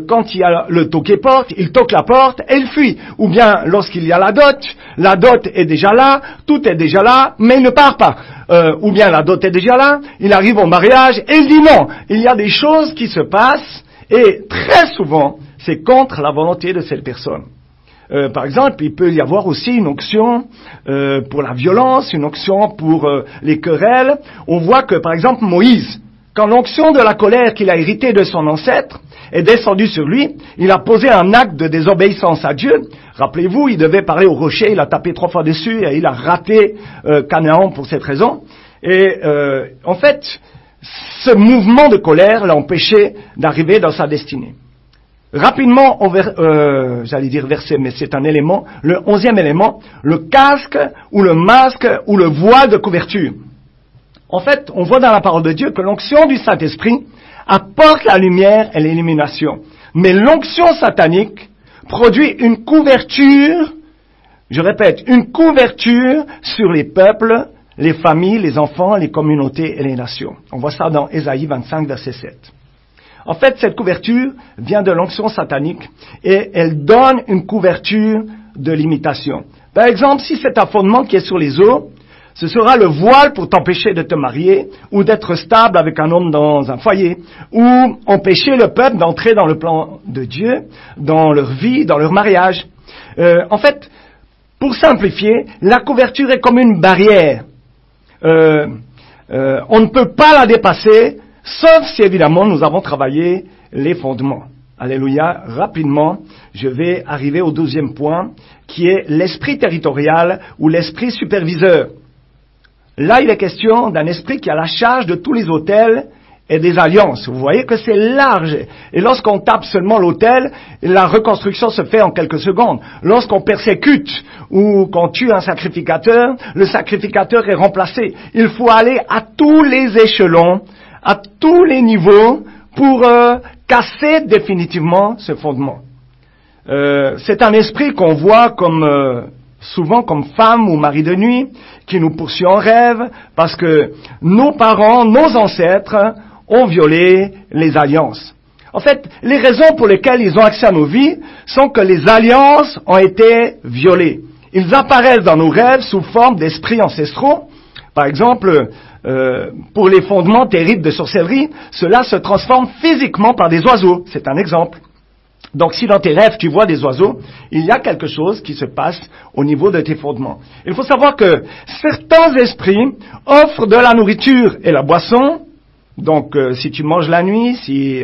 quand il y a le toquet-porte, il toque la porte et il fuit. Ou bien lorsqu'il y a la dot est déjà là, tout est déjà là, mais il ne part pas. Ou bien la dot est déjà là, il arrive au mariage et il dit non. Il y a des choses qui se passent et très souvent, c'est contre la volonté de cette personne. Par exemple, il peut y avoir aussi une onction pour la violence, une onction pour les querelles. On voit que, par exemple, Moïse, quand l'onction de la colère qu'il a héritée de son ancêtre est descendue sur lui, il a posé un acte de désobéissance à Dieu. Rappelez-vous, il devait parler au rocher, il a tapé 3 fois dessus et il a raté Canaan pour cette raison. Et en fait, ce mouvement de colère l'a empêché d'arriver dans sa destinée. Rapidement, j'allais dire verset, mais c'est un élément, le 11e élément, le casque ou le masque ou le voile de couverture. En fait, on voit dans la parole de Dieu que l'onction du Saint-Esprit apporte la lumière et l'illumination. Mais l'onction satanique produit une couverture, je répète, une couverture sur les peuples, les familles, les enfants, les communautés et les nations. On voit ça dans Ésaïe 25, verset 7. En fait, cette couverture vient de l'onction satanique et elle donne une couverture de l'imitation. Par exemple, si c'est un fondement qui est sur les eaux, ce sera le voile pour t'empêcher de te marier ou d'être stable avec un homme dans un foyer ou empêcher le peuple d'entrer dans le plan de Dieu, dans leur vie, dans leur mariage. En fait, pour simplifier, la couverture est comme une barrière. On ne peut pas la dépasser, sauf si évidemment nous avons travaillé les fondements. Alléluia. Rapidement, je vais arriver au 12e point, qui est l'esprit territorial ou l'esprit superviseur. Là, il est question d'un esprit qui a la charge de tous les autels et des alliances. Vous voyez que c'est large. Et lorsqu'on tape seulement l'autel, la reconstruction se fait en quelques secondes. Lorsqu'on persécute ou qu'on tue un sacrificateur, le sacrificateur est remplacé. Il faut aller à tous les échelons, à tous les niveaux pour casser définitivement ce fondement. C'est un esprit qu'on voit comme souvent comme femme ou mari de nuit, qui nous poursuit en rêve, parce que nos parents, nos ancêtres ont violé les alliances. En fait, les raisons pour lesquelles ils ont accès à nos vies sont que les alliances ont été violées. Ils apparaissent dans nos rêves sous forme d'esprits ancestraux. Par exemple, pour les fondements terribles de sorcellerie, cela se transforme physiquement par des oiseaux. C'est un exemple. Donc si dans tes rêves tu vois des oiseaux, il y a quelque chose qui se passe au niveau de tes fondements. Il faut savoir que certains esprits offrent de la nourriture et la boisson. Donc si tu manges la nuit, si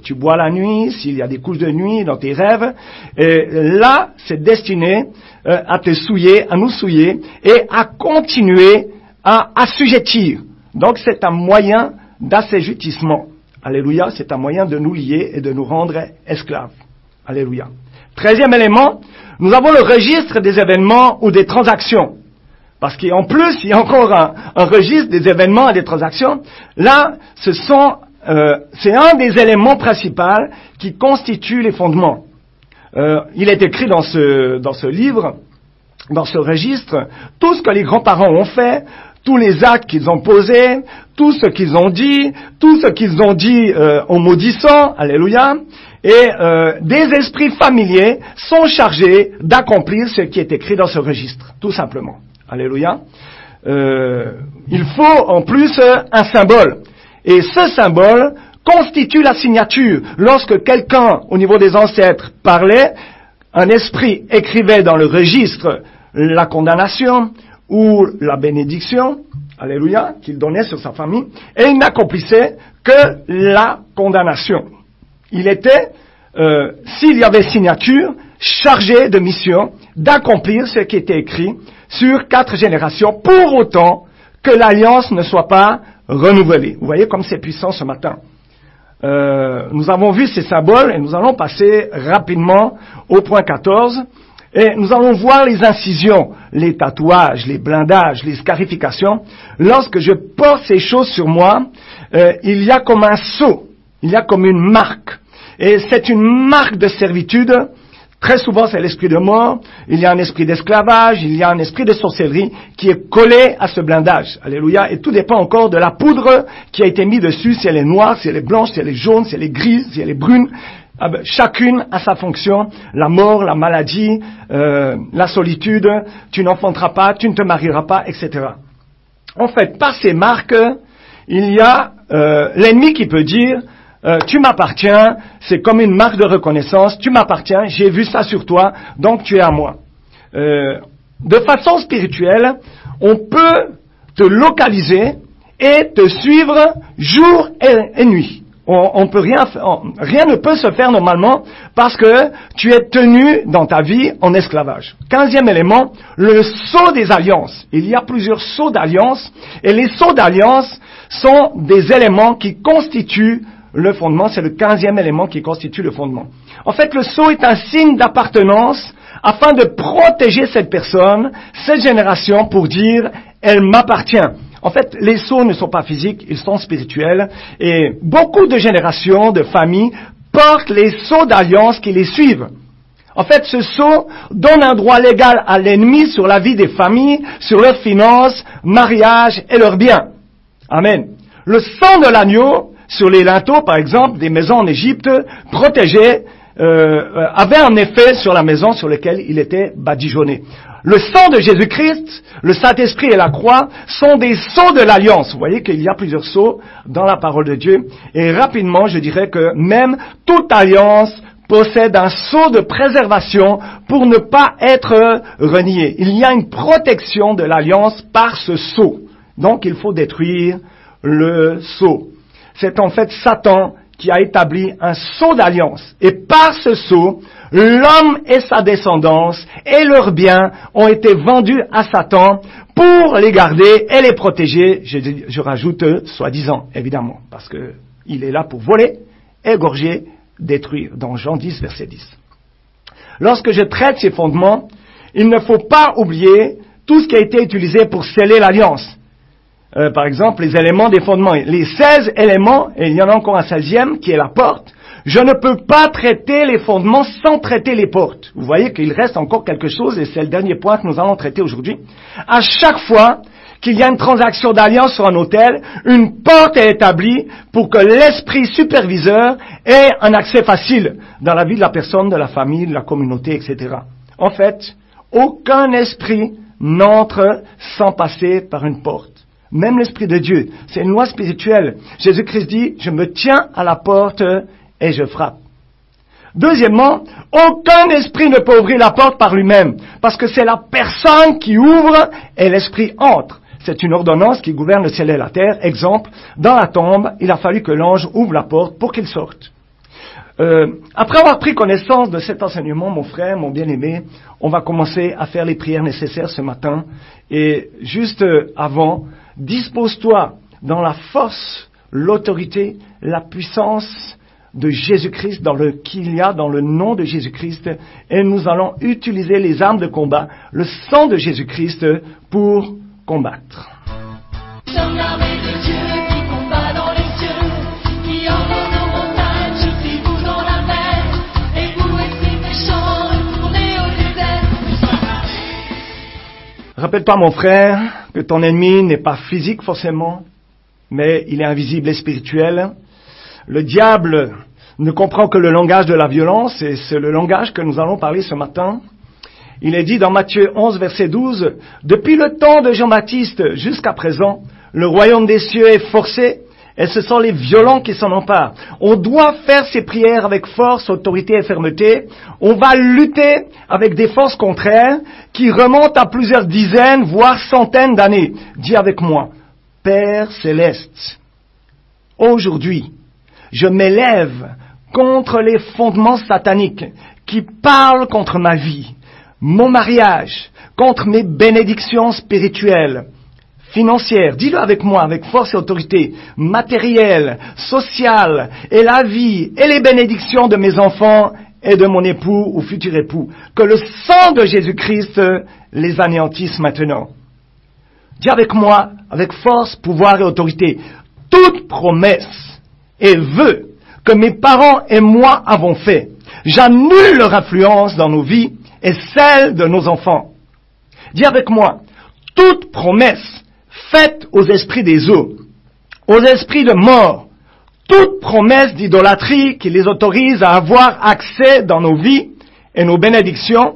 tu bois la nuit, s'il y a des couches de nuit dans tes rêves, et là c'est destiné à te souiller, à nous souiller et à continuer à assujettir. Donc c'est un moyen d'assujettissement. Alléluia, c'est un moyen de nous lier et de nous rendre esclaves. Alléluia. 13e élément, nous avons le registre des événements ou des transactions. Parce qu'en plus, il y a encore un registre des événements et des transactions. Là, c'est un des éléments principaux qui constituent les fondements. Il est écrit dans ce livre, dans ce registre, tout ce que les grands-parents ont fait, tous les actes qu'ils ont posés, tout ce qu'ils ont dit en maudissant, alléluia, et des esprits familiers sont chargés d'accomplir ce qui est écrit dans ce registre, tout simplement. Alléluia. Il faut en plus un symbole. Et ce symbole constitue la signature. Lorsque quelqu'un, au niveau des ancêtres, parlait, un esprit écrivait dans le registre la condamnation ou la bénédiction, alléluia, qu'il donnait sur sa famille, et il n'accomplissait que la condamnation. Il était, s'il y avait signature, chargé de mission d'accomplir ce qui était écrit sur 4 générations, pour autant que l'alliance ne soit pas renouvelée. Vous voyez comme c'est puissant ce matin. Nous avons vu ces symboles et nous allons passer rapidement au point 14. Et nous allons voir les incisions, les tatouages, les blindages, les scarifications. Lorsque je porte ces choses sur moi, il y a comme un sceau, il y a comme une marque. Et c'est une marque de servitude. Très souvent, c'est l'esprit de mort. Il y a un esprit d'esclavage, il y a un esprit de sorcellerie qui est collé à ce blindage. Alléluia. Et tout dépend encore de la poudre qui a été mise dessus, si elle est noire, si elle est blanche, si elle est jaune, si elle est grise, si elle est brune. Chacune a sa fonction, la mort, la maladie, la solitude, tu n'enfanteras pas, tu ne te marieras pas, etc. En fait, par ces marques, il y a l'ennemi qui peut dire, tu m'appartiens, c'est comme une marque de reconnaissance, tu m'appartiens, j'ai vu ça sur toi, donc tu es à moi. De façon spirituelle, on peut te localiser et te suivre jour et nuit. On peut rien ne peut se faire normalement parce que tu es tenu dans ta vie en esclavage. 15e élément, le sceau des alliances. Il y a plusieurs sceaux d'alliance et les sceaux d'alliance sont des éléments qui constituent le fondement. C'est le 15e élément qui constitue le fondement. En fait, le sceau est un signe d'appartenance afin de protéger cette personne, cette génération, pour dire « elle m'appartient ». En fait, les sceaux ne sont pas physiques, ils sont spirituels. Et beaucoup de générations, de familles, portent les sceaux d'alliance qui les suivent. En fait, ce sceau donne un droit légal à l'ennemi sur la vie des familles, sur leurs finances, mariage et leurs biens. Amen. Le sang de l'agneau, sur les linteaux, par exemple, des maisons en Égypte, protégées, avait un effet sur la maison sur laquelle il était badigeonné. Le sang de Jésus-Christ, le Saint-Esprit et la croix sont des sceaux de l'alliance. Vous voyez qu'il y a plusieurs sceaux dans la parole de Dieu. Et rapidement, je dirais que même toute alliance possède un sceau de préservation pour ne pas être renié. Il y a une protection de l'alliance par ce sceau. Donc, il faut détruire le sceau. C'est en fait Satan qui a établi un sceau d'alliance. Et par ce sceau, l'homme et sa descendance et leurs biens ont été vendus à Satan pour les garder et les protéger. Je rajoute soi-disant, évidemment, parce que il est là pour voler, égorger, détruire. Dans Jean 10, verset 10. Lorsque je traite ces fondements, il ne faut pas oublier tout ce qui a été utilisé pour sceller l'alliance. Par exemple, les éléments des fondements. Les 16 éléments, et il y en a encore un 16e qui est la porte. Je ne peux pas traiter les fondements sans traiter les portes. Vous voyez qu'il reste encore quelque chose, et c'est le dernier point que nous allons traiter aujourd'hui. À chaque fois qu'il y a une transaction d'alliance sur un autel, une porte est établie pour que l'esprit superviseur ait un accès facile dans la vie de la personne, de la famille, de la communauté, etc. En fait, aucun esprit n'entre sans passer par une porte. Même l'Esprit de Dieu. C'est une loi spirituelle. Jésus-Christ dit, je me tiens à la porte et je frappe. Deuxièmement, aucun esprit ne peut ouvrir la porte par lui-même, parce que c'est la personne qui ouvre et l'esprit entre. C'est une ordonnance qui gouverne le ciel et la terre. Exemple, dans la tombe, il a fallu que l'ange ouvre la porte pour qu'il sorte. Après avoir pris connaissance de cet enseignement, mon frère, mon bien-aimé, on va commencer à faire les prières nécessaires ce matin. Et juste avant, dispose-toi dans la force, l'autorité, la puissance de Jésus-Christ, qu'il y a dans le nom de Jésus-Christ, et nous allons utiliser les armes de combat, le sang de Jésus-Christ, pour combattre. Sommes l'armée de Dieu qui combat dans les cieux, qui ordonne aux montagnes, jetez-vous dans la mer, et vous, esprits méchants, retournez au désert. Rappelle-toi, mon frère, que ton ennemi n'est pas physique forcément, mais il est invisible et spirituel. Le diable ne comprend que le langage de la violence, et c'est le langage que nous allons parler ce matin. Il est dit dans Matthieu 11, verset 12, « Depuis le temps de Jean-Baptiste jusqu'à présent, le royaume des cieux est forcé, et ce sont les violents qui s'en emparent. On doit faire ces prières avec force, autorité et fermeté. On va lutter avec des forces contraires qui remontent à plusieurs dizaines, voire centaines d'années. Dis avec moi, Père céleste, aujourd'hui, je m'élève contre les fondements sataniques qui parlent contre ma vie, mon mariage, contre mes bénédictions spirituelles, financières, dis-le avec moi, avec force et autorité, matérielle, sociale, et la vie, et les bénédictions de mes enfants et de mon époux ou futur époux. Que le sang de Jésus-Christ les anéantisse maintenant. Dis avec moi, avec force, pouvoir et autorité, toute promesse et vœu que mes parents et moi avons fait, j'annule leur influence dans nos vies et celle de nos enfants. Dis avec moi, toute promesse faite aux esprits des eaux, aux esprits de mort, toute promesse d'idolâtrie qui les autorise à avoir accès dans nos vies et nos bénédictions,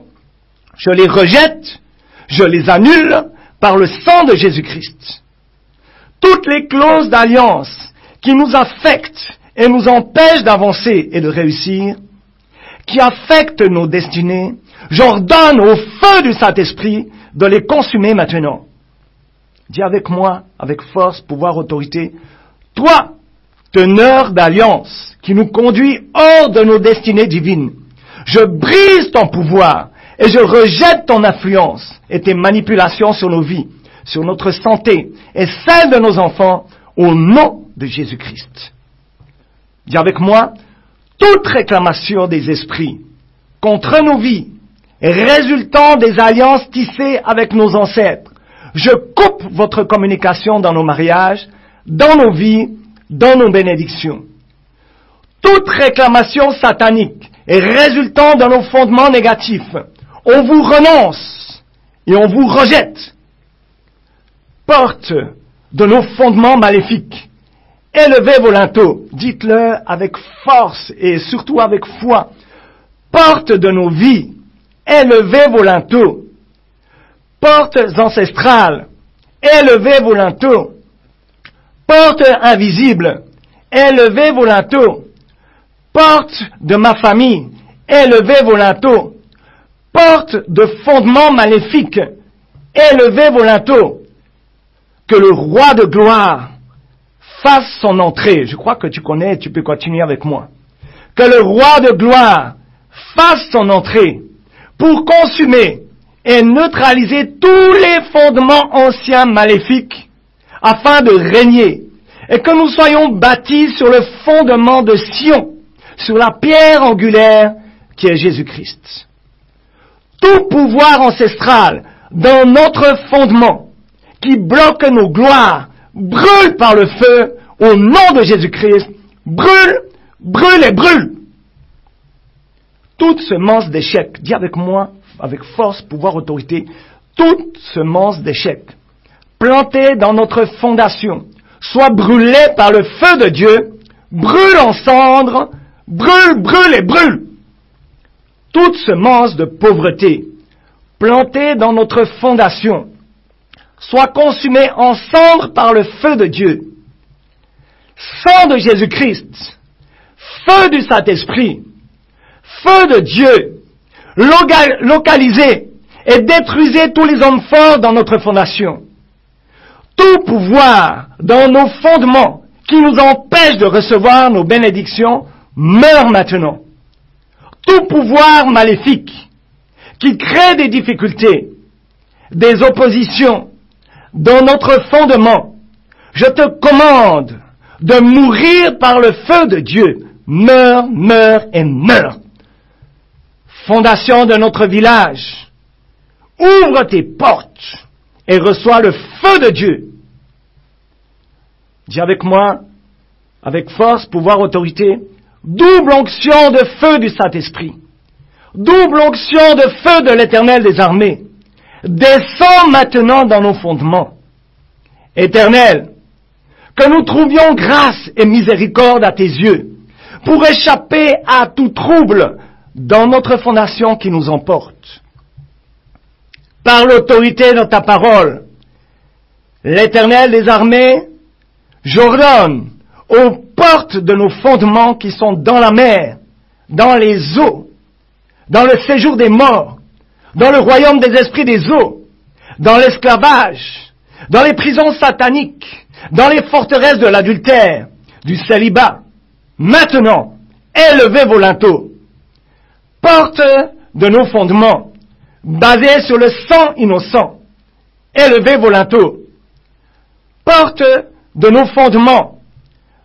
je les rejette, je les annule par le sang de Jésus-Christ. Toutes les clauses d'alliance qui nous affectent et nous empêchent d'avancer et de réussir, qui affectent nos destinées, j'ordonne au feu du Saint-Esprit de les consumer maintenant. Dis avec moi, avec force, pouvoir, autorité, toi, teneur d'alliance, qui nous conduit hors de nos destinées divines, je brise ton pouvoir et je rejette ton influence et tes manipulations sur nos vies, sur notre santé et celle de nos enfants, au nom de Jésus-Christ. Dis avec moi, toute réclamation des esprits contre nos vies, résultant des alliances tissées avec nos ancêtres, je coupe votre communication dans nos mariages, dans nos vies, dans nos bénédictions. Toute réclamation satanique et résultant de nos fondements négatifs, on vous renonce et on vous rejette. Porte de nos fondements maléfiques, élevez vos linteaux, dites-le avec force et surtout avec foi. Porte de nos vies, élevez vos linteaux. Portes ancestrales, élevez vos linteaux. Portes invisibles, élevez vos linteaux. Portes de ma famille, élevez vos linteaux. Portes de fondements maléfiques, élevez vos linteaux. Que le roi de gloire fasse son entrée. Je crois que tu connais, tu peux continuer avec moi. Que le roi de gloire fasse son entrée pour consumer et neutraliser tous les fondements anciens maléfiques afin de régner et que nous soyons bâtis sur le fondement de Sion, sur la pierre angulaire qui est Jésus-Christ. Tout pouvoir ancestral dans notre fondement qui bloque nos gloires brûle par le feu au nom de Jésus-Christ. Brûle, brûle et brûle. Toute semence d'échec, dis avec moi, avec force, pouvoir, autorité, toute semence d'échec plantée dans notre fondation soit brûlée par le feu de Dieu, brûle en cendres, brûle, brûle et brûle. Toute semence de pauvreté plantée dans notre fondation soit consumée en cendres par le feu de Dieu. Sang de Jésus-Christ, feu du Saint-Esprit, feu de Dieu, localisez et détruisez tous les hommes forts dans notre fondation. Tout pouvoir dans nos fondements qui nous empêche de recevoir nos bénédictions meurt maintenant. Tout pouvoir maléfique qui crée des difficultés, des oppositions dans notre fondement, je te commande de mourir par le feu de Dieu. Meurs, meurs et meurs. Fondation de notre village, ouvre tes portes et reçois le feu de Dieu. Dis avec moi, avec force, pouvoir, autorité, double onction de feu du Saint-Esprit, double onction de feu de l'Éternel des armées, descends maintenant dans nos fondements. Éternel, que nous trouvions grâce et miséricorde à tes yeux, pour échapper à tout trouble dans notre fondation qui nous emporte. Par l'autorité de ta parole, l'Éternel des armées, j'ordonne aux portes de nos fondements qui sont dans la mer, dans les eaux, dans le séjour des morts, dans le royaume des esprits des eaux, dans l'esclavage, dans les prisons sataniques, dans les forteresses de l'adultère, du célibat. Maintenant, élevez vos linteaux. Porte de nos fondements, basés sur le sang innocent. Élevez vos linteaux. Porte de nos fondements,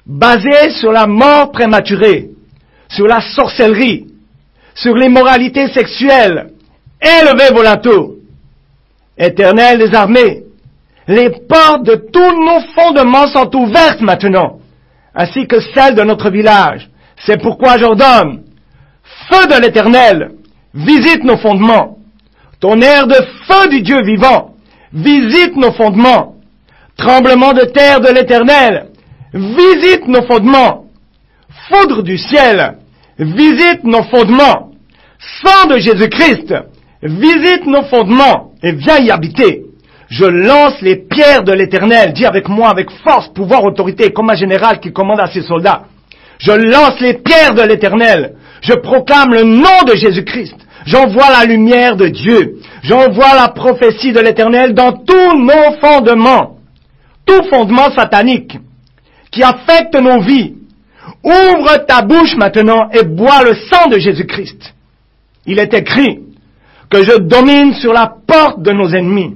basés sur la mort prématurée, sur la sorcellerie, sur l'immoralité sexuelle. Élevez vos linteaux. Éternel des armées, les portes de tous nos fondements sont ouvertes maintenant, ainsi que celles de notre village. C'est pourquoi j'ordonne, feu de l'Éternel, visite nos fondements. Tonnerre de feu du Dieu vivant, visite nos fondements. Tremblement de terre de l'Éternel, visite nos fondements. Foudre du ciel, visite nos fondements. Sang de Jésus-Christ, visite nos fondements et viens y habiter. Je lance les pierres de l'Éternel. Dis avec moi, avec force, pouvoir, autorité, comme un général qui commande à ses soldats. Je lance les pierres de l'Éternel. Je proclame le nom de Jésus-Christ. J'envoie la lumière de Dieu. J'envoie la prophétie de l'Éternel dans tous nos fondements. Tout fondement satanique qui affecte nos vies. Ouvre ta bouche maintenant et bois le sang de Jésus-Christ. Il est écrit que je domine sur la porte de nos ennemis.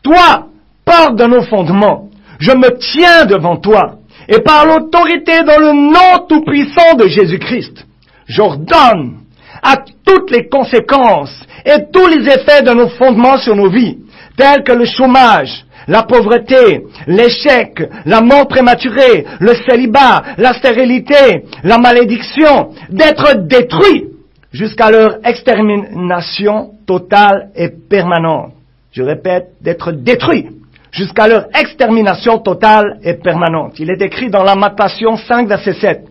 Toi, porte de nos fondements, je me tiens devant toi. Et par l'autorité dans le nom tout-puissant de Jésus-Christ, j'ordonne à toutes les conséquences et tous les effets de nos fondements sur nos vies, tels que le chômage, la pauvreté, l'échec, la mort prématurée, le célibat, la stérilité, la malédiction, d'être détruits jusqu'à leur extermination totale et permanente. Je répète, d'être détruits jusqu'à leur extermination totale et permanente. Il est écrit dans Lamentation 5, verset 7.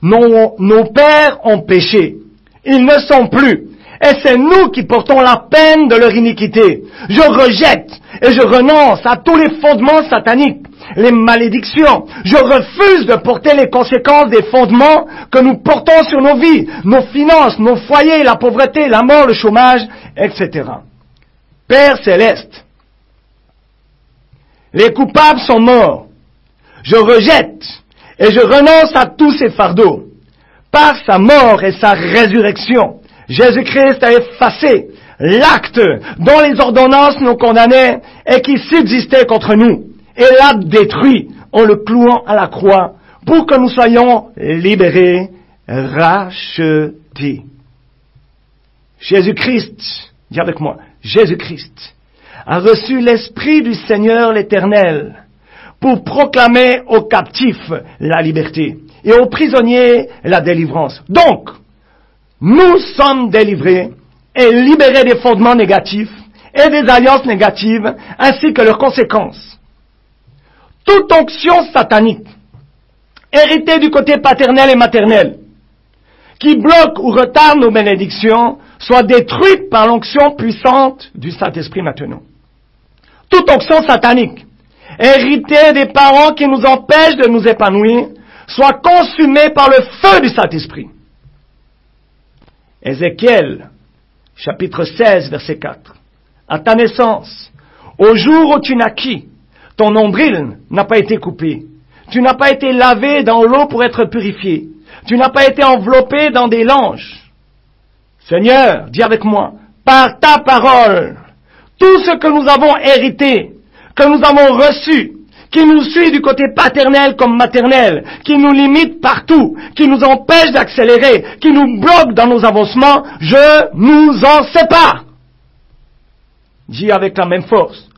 Nos pères ont péché. Ils ne sont plus. Et c'est nous qui portons la peine de leur iniquité. Je rejette et je renonce à tous les fondements sataniques, les malédictions. Je refuse de porter les conséquences des fondements que nous portons sur nos vies, nos finances, nos foyers, la pauvreté, la mort, le chômage, etc. Père céleste, les coupables sont morts. Je rejette et je renonce à tous ces fardeaux. Par sa mort et sa résurrection, Jésus-Christ a effacé l'acte dont les ordonnances nous condamnaient et qui subsistait contre nous, et l'a détruit en le clouant à la croix pour que nous soyons libérés, rachetés. Jésus-Christ, dis avec moi, Jésus-Christ a reçu l'Esprit du Seigneur l'Éternel pour proclamer aux captifs la liberté et aux prisonniers la délivrance. Donc, nous sommes délivrés et libérés des fondements négatifs et des alliances négatives ainsi que leurs conséquences. Toute onction satanique, héritée du côté paternel et maternel, qui bloque ou retarde nos bénédictions, soit détruite par l'onction puissante du Saint-Esprit maintenant. Toute onction satanique, héritée des parents qui nous empêchent de nous épanouir, soit consumée par le feu du Saint-Esprit. Ézéchiel, chapitre 16, verset 4. À ta naissance, au jour où tu naquis, ton nombril n'a pas été coupé. Tu n'as pas été lavé dans l'eau pour être purifié. Tu n'as pas été enveloppé dans des langes. Seigneur, dis avec moi, par ta parole, tout ce que nous avons hérité, que nous avons reçu, qui nous suit du côté paternel comme maternel, qui nous limite partout, qui nous empêche d'accélérer, qui nous bloque dans nos avancements, je nous en sépare. Dis avec la même force,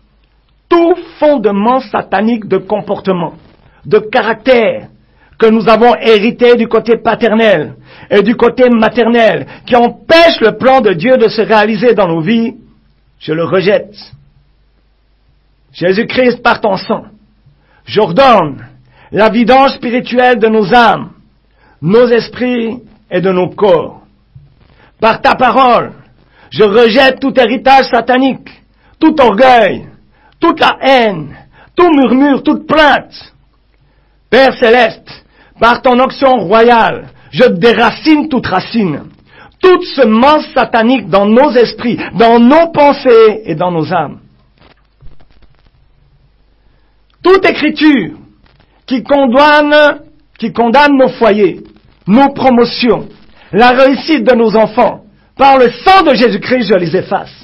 tout fondement satanique de comportement, de caractère, que nous avons hérité du côté paternel et du côté maternel, qui empêche le plan de Dieu de se réaliser dans nos vies, je le rejette. Jésus-Christ, par ton sang, j'ordonne la vidange spirituelle de nos âmes, nos esprits et de nos corps. Par ta parole, je rejette tout héritage satanique, tout orgueil, toute la haine, tout murmure, toute plainte. Père céleste, par ton onction royale, je déracine toute racine, toute semence satanique dans nos esprits, dans nos pensées et dans nos âmes. Toute écriture qui condamne nos foyers, nos promotions, la réussite de nos enfants, par le sang de Jésus-Christ, je les efface.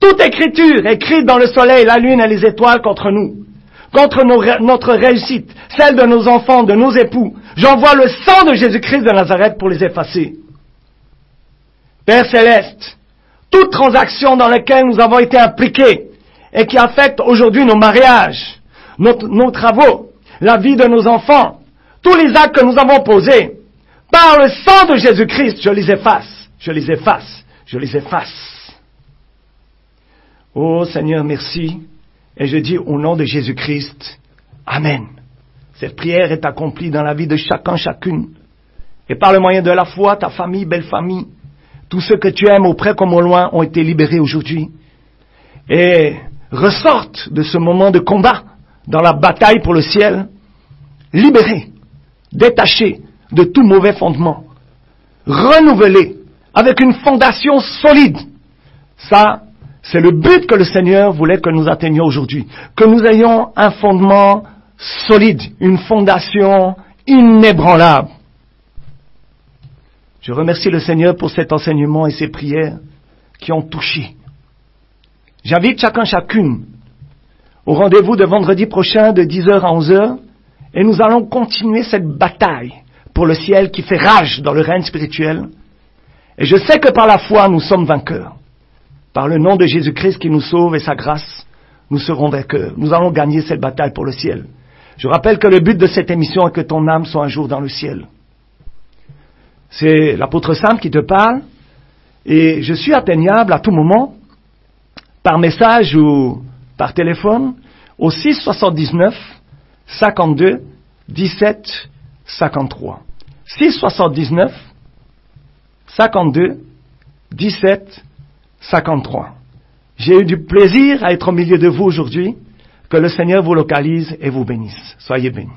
Toute écriture écrite dans le soleil, la lune et les étoiles contre nous, contre notre réussite, celle de nos enfants, de nos époux, j'envoie le sang de Jésus-Christ de Nazareth pour les effacer. Père céleste, toute transaction dans laquelle nous avons été impliqués et qui affecte aujourd'hui nos mariages, nos travaux, la vie de nos enfants, tous les actes que nous avons posés, par le sang de Jésus-Christ, je les efface, je les efface, je les efface. Oh Seigneur, merci. Et je dis au nom de Jésus-Christ, Amen. Cette prière est accomplie dans la vie de chacun, chacune. Et par le moyen de la foi, ta famille, belle famille, tous ceux que tu aimes auprès comme au loin ont été libérés aujourd'hui. Et ressortent de ce moment de combat dans la bataille pour le ciel, libérés, détachés, de tout mauvais fondement. Renouvelé, avec une fondation solide. Ça, c'est le but que le Seigneur voulait que nous atteignions aujourd'hui. Que nous ayons un fondement solide, une fondation inébranlable. Je remercie le Seigneur pour cet enseignement et ces prières qui ont touché. J'invite chacune au rendez-vous de vendredi prochain de 10h à 11h et nous allons continuer cette bataille pour le ciel qui fait rage dans le règne spirituel. Et je sais que par la foi, nous sommes vainqueurs. Par le nom de Jésus-Christ qui nous sauve et sa grâce, nous serons vainqueurs. Nous allons gagner cette bataille pour le ciel. Je rappelle que le but de cette émission est que ton âme soit un jour dans le ciel. C'est l'apôtre Sam qui te parle et je suis atteignable à tout moment par message ou par téléphone au 679 52 17 53. 679 52 17 53. J'ai eu du plaisir à être au milieu de vous aujourd'hui. Que le Seigneur vous localise et vous bénisse. Soyez bénis.